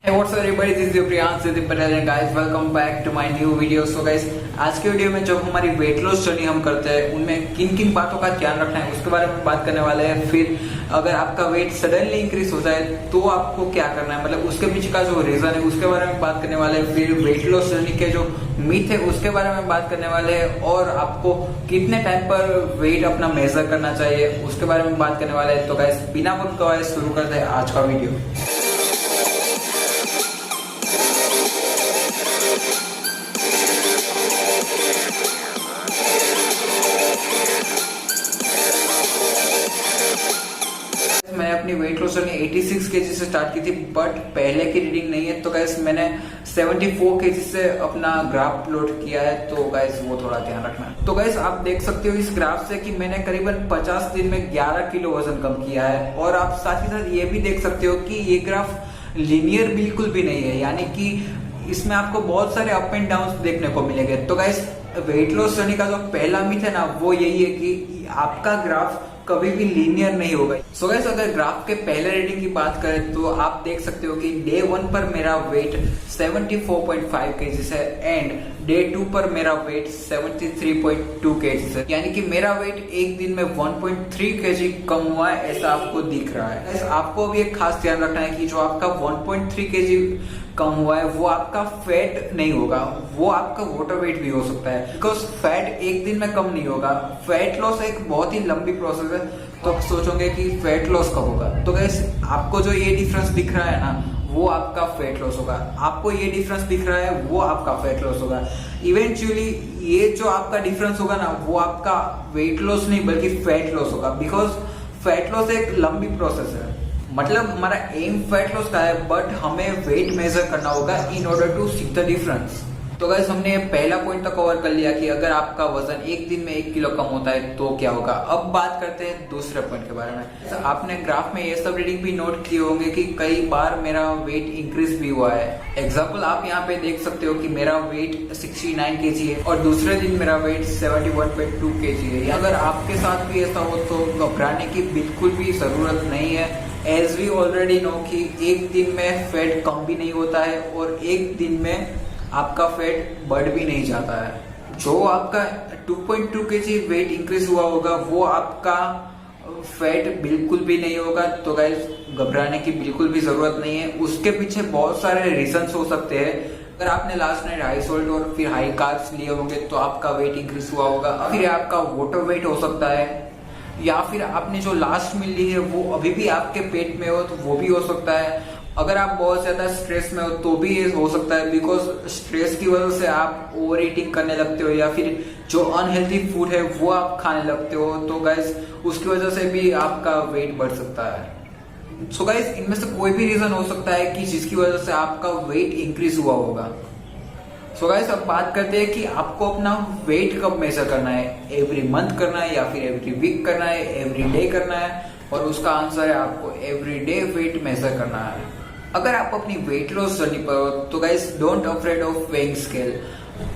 Hey, what's up everybody, this is your Priyansh Siddhi Patel and guys welcome back to my new video. So guys, आज के video में जब हमारी weight loss journey हम करते हैं उनमें किन किन बातों का ध्यान रखना है उसके बारे में बात करने वाले हैं। फिर अगर आपका वेट सडनली इंक्रीज हो जाए तो आपको क्या करना है, मतलब उसके पीछे का जो रीजन है उसके बारे में बात करने वाले हैं। फिर वेट लॉस जर्नी के जो मिथ है उसके बारे में बात करने वाले हैं और आपको कितने टाइम पर वेट अपना मेजर करना चाहिए उसके बारे में बात करने वाले हैं। तो गाइस बिना वक्त गवाए शुरू करते हैं आज का वीडियो। मैंने अपनी वेट लॉस जर्नी 86 केजी से स्टार्ट की थी, बट पहले की रीडिंग नहीं है। तो गाइस मैंने 74 केजी से अपना ग्राफ प्लॉट किया है, तो गाइस वो थोड़ा ध्यान रखना। तो गाइस आप देख सकते हो इस ग्राफ से कि मैंने करीबन 50 दिन में 11 किलो वजन कम किया है। और आप साथ ही साथ ये भी देख सकते हो कि ये ग्राफ लीनियर बिल्कुल भी नहीं है, यानी कि इसमें आपको बहुत सारे अप एंड डाउन देखने को मिलेंगे। तो गाइस वेट लॉस जर्नी का जो पहला मिथ है ना वो यही है कि आपका ग्राफ कभी भी लीनियर नहीं होगा। सो गाइस अगर ग्राफ के पहले रीडिंग की बात करें तो आप देख सकते हो कि डे 1 पर मेरा वेट 74.5 केजी है एंड डे 2 पर मेरा वेट 73.2 केजी है, यानी कि मेरा वेट एक दिन में 1.3 केजी कम हुआ है ऐसा आपको दिख रहा है। गाइस आपको भी एक खास ध्यान रखना है कि जो आपका 1.3 केजी कम हुआ है वो आपका फैट नहीं होगा, वो आपका वाटर वेट भी हो सकता है। बिकॉज फैट एक दिन में कम नहीं होगा, फैट लॉस एक बहुत ही लंबी प्रोसेस है। तो आप सोचोगे कि फैट लॉस कब होगा, तो गाइस आपको जो ये डिफरेंस दिख रहा है ना वो आपका फैट लॉस होगा, आपको ये डिफरेंस दिख रहा है वो आपका फैट लॉस होगा। इवेंचुअली ये जो आपका डिफरेंस होगा ना वो आपका वेट लॉस नहीं बल्कि फैट लॉस होगा। बिकॉज फैट लॉस एक लंबी प्रोसेस है, मतलब हमारा एम फैट लॉस का है बट हमें वेट मेजर करना होगा in order to see the difference. तो गाइस हमने पहला पॉइंट तो कवर कर लिया कि अगर आपका वजन एक दिन में 1 किलो कम होता है तो क्या होगा। अब बात करते हैं दूसरे पॉइंट के बारे में। तो आपने ग्राफ में ये सब रीडिंग भी नोट किए होंगे कि कई बार मेरा वेट इंक्रीज भी हुआ है। एग्जाम्पल आप यहाँ पे देख सकते हो कि मेरा वेट 69 केजी है और दूसरे दिन मेरा वेट 71.2 केजी है। अगर आपके साथ भी ऐसा हो तो घबराने की बिल्कुल भी जरूरत नहीं है। एज वी ऑलरेडी नो कि एक दिन में फैट कम भी नहीं होता है और एक दिन में आपका फैट बढ़ भी नहीं जाता है। जो आपका 2.2 केजी वेट इंक्रीज हुआ होगा वो आपका फैट बिल्कुल भी नहीं होगा। तो गाइस घबराने की बिल्कुल भी जरूरत नहीं है, उसके पीछे बहुत सारे रीजंस हो सकते हैं। अगर आपने लास्ट नाइट हाई सोल्ट और फिर हाई कार्ब्स लिए होंगे तो आपका वेट इंक्रीज हुआ होगा, फिर आपका वाटर वेट हो सकता है, या फिर आपने जो लास्ट मील ली है वो अभी भी आपके पेट में हो तो वो भी हो सकता है। अगर आप बहुत ज्यादा स्ट्रेस में हो तो भी ये हो सकता है, बिकॉज स्ट्रेस की वजह से आप ओवर ईटिंग करने लगते हो या फिर जो अनहेल्थी फूड है वो आप खाने लगते हो, तो गाइस उसकी वजह से भी आपका वेट बढ़ सकता है। सो गाइस इनमें से कोई भी रीजन हो सकता है कि जिसकी वजह से आपका वेट इंक्रीज हुआ होगा। सो गाइस अब बात करते हैं कि आपको अपना वेट कब मेजर करना है, एवरी मंथ करना है या फिर एवरी वीक करना है, एवरी डे करना है, और उसका आंसर है आपको एवरी डे वेट मेजर करना है। अगर आप अपनी वेट लॉस जर्नी पर हो तो guys don't afraid of weighing scale,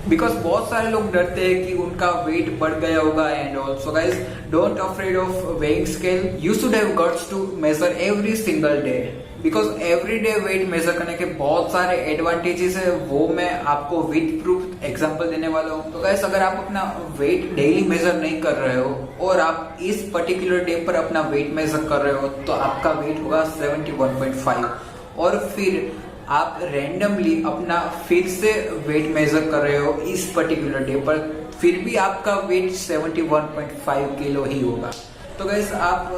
because बहुत सारे लोग डरते हैं कि उनका वेट बढ़ गया होगा and also guys don't afraid of weighing scale. You should have guts to measure every single day, because every day weight measure करने के बहुत सारे एडवांटेजेस है, वो मैं आपको विद प्रूफ एग्जांपल देने वाला हूँ। तो गाइस अगर आप अपना वेट डेली मेजर नहीं कर रहे हो और आप इस पर्टिकुलर डे पर अपना वेट मेजर कर रहे हो तो आपका वेट होगा 71.5 और फिर आप रैंडमली अपना फिर से वेट मेजर कर रहे हो इस पर्टिकुलर डे पर, फिर भी आपका वेट 71.5 किलो ही होगा। तो गाइस आप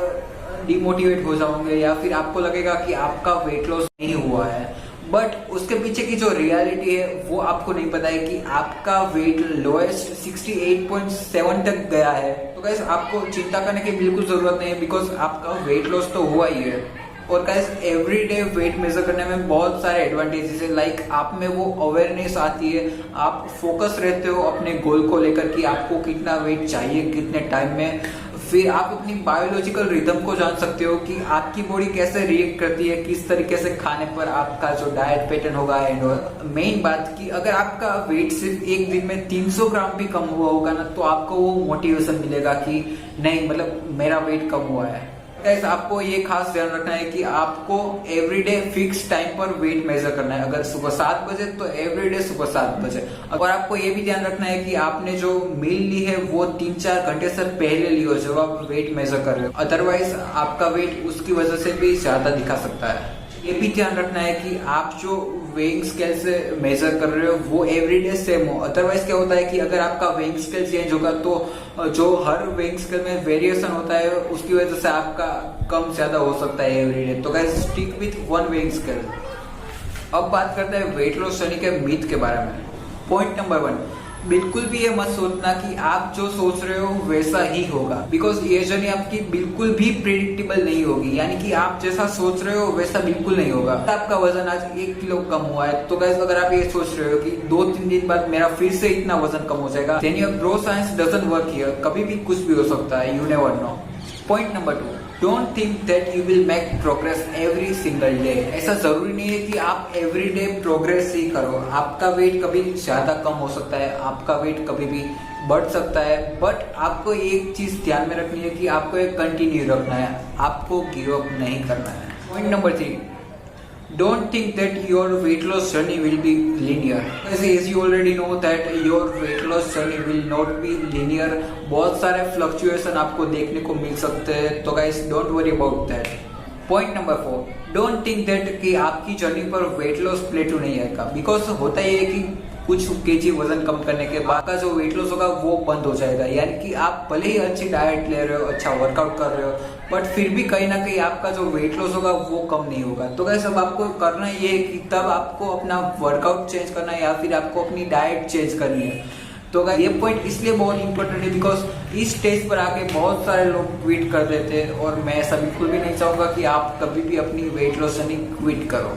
डिमोटिवेट हो जाओगे या फिर आपको लगेगा कि आपका वेट लॉस नहीं हुआ है, बट उसके पीछे की जो रियलिटी है वो आपको नहीं पता है कि आपका वेट लोएस्ट 68.7 तक गया है। तो गाइस आपको चिंता करने की बिल्कुल जरूरत नहीं है, बिकॉज आपका वेट लॉस तो हुआ ही है। और guys every day weight measure करने में बहुत सारे एडवांटेजेस है, लाइक आप में वो अवेयरनेस आती है, आप फोकस रहते हो अपने गोल को लेकर कि आपको कितना वेट चाहिए कितने टाइम में। फिर आप अपनी बायोलॉजिकल रिदम को जान सकते हो कि आपकी बॉडी कैसे रिएक्ट करती है, किस तरीके से खाने पर आपका जो डाइट पैटर्न होगा। एंड मेन बात कि अगर आपका वेट सिर्फ एक दिन में 300 ग्राम भी कम हुआ होगा ना तो आपको वो मोटिवेशन मिलेगा कि नहीं, मतलब मेरा वेट कम हुआ है। गाइस आपको ये खास ध्यान रखना है कि आपको एवरीडे फिक्स टाइम पर वेट मेजर करना है। अगर सुबह 7 बजे तो एवरीडे सुबह 7 बजे। और आपको ये भी ध्यान रखना है कि आपने जो मील ली है वो 3-4 घंटे से पहले ली हो जब आप वेट मेजर कर रहे हो, अदरवाइज आपका वेट उसकी वजह से भी ज्यादा दिखा सकता है। ये भी ध्यान रखना है कि आप जो वेइंग स्केल से मेजर कर रहे हो वो एवरीडे सेम हो। अदरवाइज क्या होता है कि अगर आपका वेइंग स्केल चेंज होगा तो जो हर वेइंग स्केल में वेरिएशन होता है उसकी वजह से आपका कम ज्यादा हो सकता है एवरीडे। तो guys stick with one weighing scale. अब बात करते हैं वेट लॉस जर्नी के मिथ के बारे में। पॉइंट नंबर 1, बिल्कुल भी ये मत सोचना कि आप जो सोच रहे हो वैसा ही होगा, बिकॉज ये जर्नी आपकी बिल्कुल भी प्रिडिक्टेबल नहीं होगी। यानी कि आप जैसा सोच रहे हो वैसा बिल्कुल नहीं होगा। आपका वजन आज 1 किलो कम हुआ है तो गाइस अगर आप ये सोच रहे हो कि 2-3 दिन बाद मेरा फिर से इतना वजन कम हो जाएगा, then your bro science doesn't work here. कभी भी कुछ भी हो सकता है, you never know. Point number 2, don't think that you will make progress every single day. ऐसा जरूरी नहीं है कि आप एवरी डे प्रोग्रेस ही करो। आपका वेट कभी ज्यादा कम हो सकता है, आपका वेट कभी भी बढ़ सकता है, बट आपको एक चीज ध्यान में रखनी है कि आपको एक कंटिन्यू रखना है, आपको गिव अप नहीं करना है। Point number 3, don't think that your weight loss journey will be linear. As you already know that your weight loss journey will not be linear. बहुत सारे फ्लक्चुएशन आपको देखने को मिल सकते हैं, तो guys don't worry about that. Point number 4, don't think that कि आपकी जर्नी पर वेट लॉस प्लेटू नहीं आएगा, बिकॉज होता ही है कि कुछ केजी वजन कम करने के बाद का जो वेट लॉस होगा वो बंद हो जाएगा। यानी कि आप भले ही अच्छी डाइट ले रहे हो, अच्छा वर्कआउट कर रहे हो, बट फिर भी कहीं ना कहीं आपका जो वेट लॉस होगा वो कम नहीं होगा। तो गाइस अब आपको करना ये है कि तब आपको अपना वर्कआउट चेंज करना है या फिर आपको अपनी डाइट चेंज करनी है। तो गाइस ये पॉइंट इसलिए बहुत इंपॉर्टेंट है बिकॉज इस स्टेज पर आके बहुत सारे लोग क्विट कर देते हैं और मैं ऐसा बिल्कुल भी नहीं चाहूंगा कि आप कभी भी अपनी वेट लॉस जर्नी क्विट करो।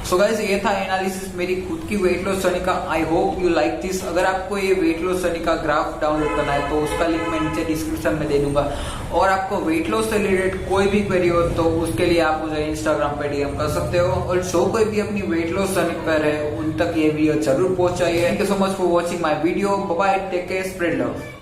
सो गाइस ये था एनालिसिस मेरी खुद की वेट लॉस जर्नी का। I hope you like this. अगर आपको ये वेट लॉस जर्नी का ग्राफ डाउनलोड करना है तो उसका लिंक मैं नीचे डिस्क्रिप्शन में दे दूंगा। और आपको वेट लॉस से रिलेटेड कोई भी क्वेरी हो तो उसके लिए आप मुझे इंस्टाग्राम पे डीएम कर सकते हो। और जो कोई भी अपनी वेट लॉस जर्नी पर है उन तक ये वीडियो जरूर पहुंचाइए। Thank you so much for watching my video. Bye bye, take care, spread love.